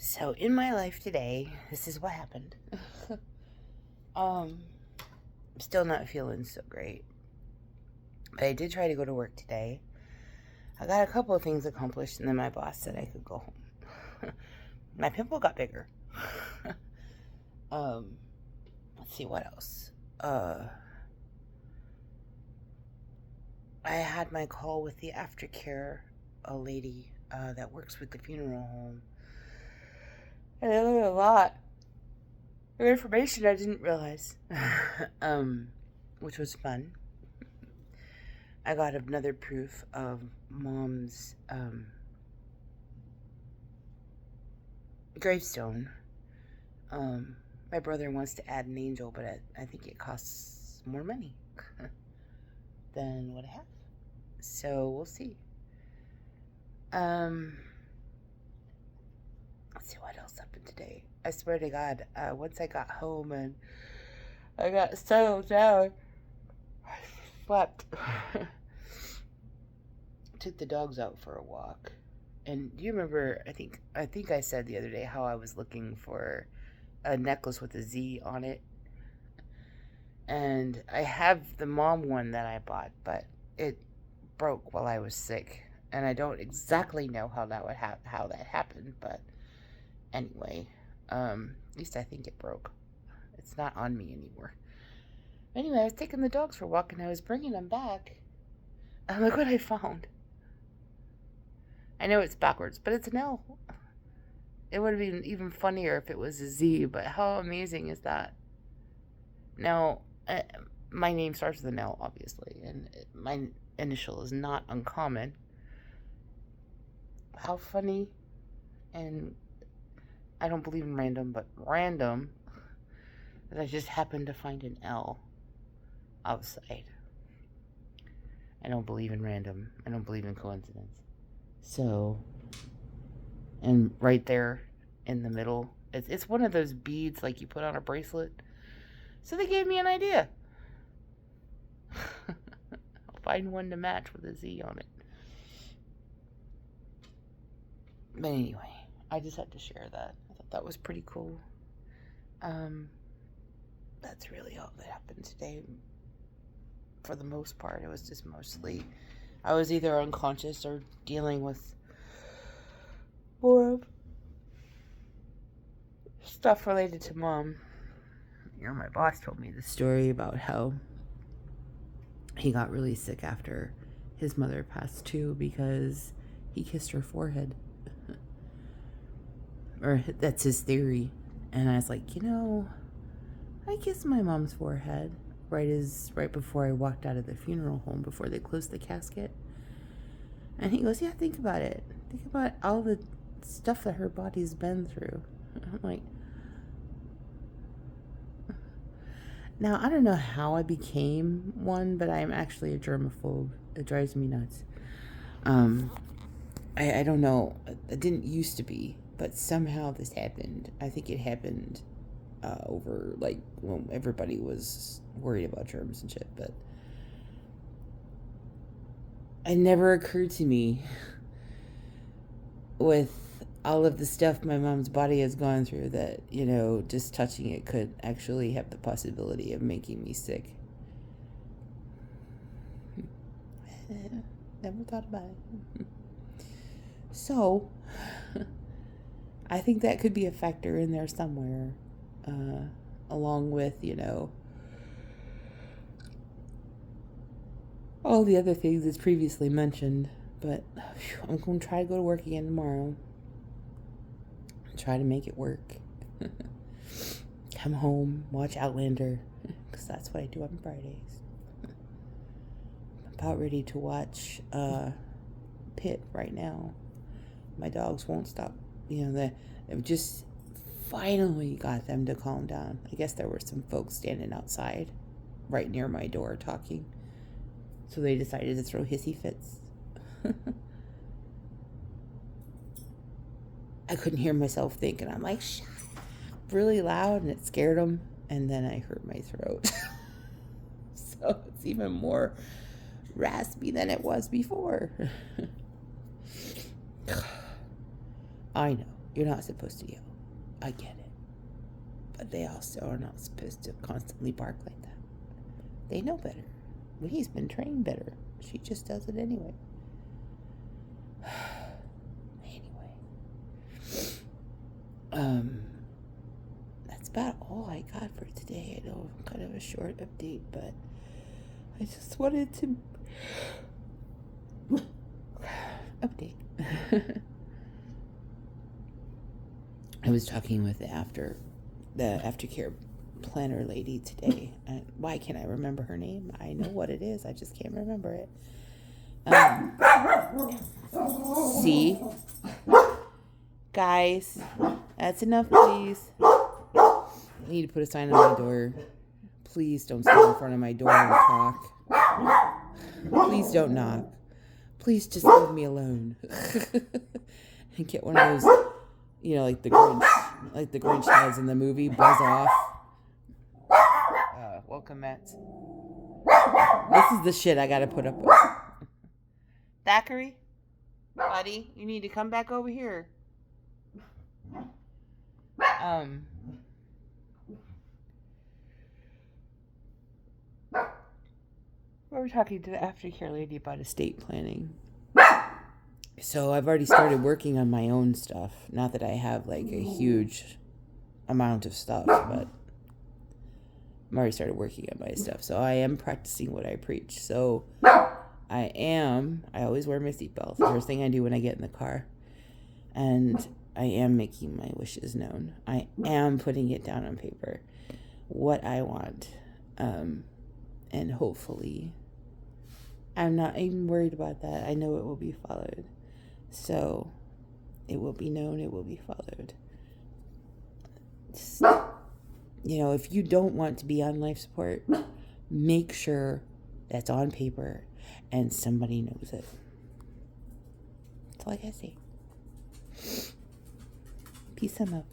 So in my life today, this is what happened. I'm still not feeling so great. But I did try to go to work today. I got a couple of things accomplished, and then my boss said I could go home. My pimple got bigger. um, let's see what else. I had my call with the aftercare, a lady that works with the funeral home, and I learned a lot of information I didn't realize, which was fun. I got another proof of Mom's gravestone. My brother wants to add an angel, but I think it costs more money than what I have. So we'll see. Let's see what else happened today. I swear to God, once I got home and I got settled down, I slept. Took the dogs out for a walk. And do you remember, I think I said the other day how I was looking for a necklace with a Z on it. And I have the mom one that I bought, but it broke while I was sick. And I don't exactly know how that happened, but anyway, at least I think it broke. It's not on me anymore. Anyway, I was taking the dogs for a walk and I was bringing them back. And look what I found. I know it's backwards, but it's an L. It would have been even funnier if it was a Z, but how amazing is that? Now, my name starts with an L, obviously, and my initial is not uncommon. How funny, and I don't believe in random, but random, that I just happened to find an L outside. I don't believe in random. I don't believe in coincidence. So, and right there in the middle, it's one of those beads like you put on a bracelet. So they gave me an idea. I'll find one to match with a Z on it. But anyway, I just had to share that. I thought that was pretty cool. That's really all that happened today. For the most part, it was just mostly I was either unconscious or dealing with more of stuff related to Mom. My boss told me the story about how he got really sick after his mother passed too because he kissed her forehead. Or that's his theory. And I was like, I kissed my mom's forehead right before I walked out of the funeral home, before they closed the casket. And he goes, yeah, think about it. Think about all the stuff that her body's been through. I'm like, now I don't know how I became one, but I'm actually a germaphobe. It drives me nuts. I don't know. It didn't used to be, but somehow this happened. I think it happened over like when everybody was worried about germs and shit, but it never occurred to me with all of the stuff my mom's body has gone through that, just touching it could actually have the possibility of making me sick. Never thought about it. So, I think that could be a factor in there somewhere, along with, all the other things as previously mentioned. But I'm going to try to go to work again tomorrow. Try to make it work. Come home, watch Outlander, because that's what I do on Fridays. I'm about ready to watch Pit right now. My dogs won't stop. They just finally got them to calm down. I guess there were some folks standing outside right near my door talking. So they decided to throw hissy fits. I couldn't hear myself think, and I'm like, shut up, really loud, and it scared them, and then I hurt my throat. So it's even more raspy than it was before. I know. You're not supposed to yell. I get it. But they also are not supposed to constantly bark like that. They know better. He's been trained better. She just does it anyway. That's about all I got for today. I know, kind of a short update, but I just wanted to update. I was talking with the aftercare planner lady today. And why can't I remember her name? I know what it is. I just can't remember it. See? Guys, that's enough, please. I need to put a sign on my door. Please don't stand in front of my door and talk. Please don't knock. Please just leave me alone. And get one of those, like the Grinch has in the movie, buzz off. Welcome, Matt. This is the shit I gotta put up with. Thackeray, buddy, you need to come back over here. We were talking to the aftercare lady about estate planning. So I've already started working on my own stuff. Not that I have like a huge amount of stuff, but I've already started working on my stuff. So I am practicing what I preach. So I always wear my seatbelt. The first thing I do when I get in the car. And I am making my wishes known. I am putting it down on paper. What I want. And hopefully, I'm not even worried about that. I know it will be followed. So, it will be known, it will be followed. Just, if you don't want to be on life support, make sure that's on paper and somebody knows it. That's all I gotta say. Peace and love.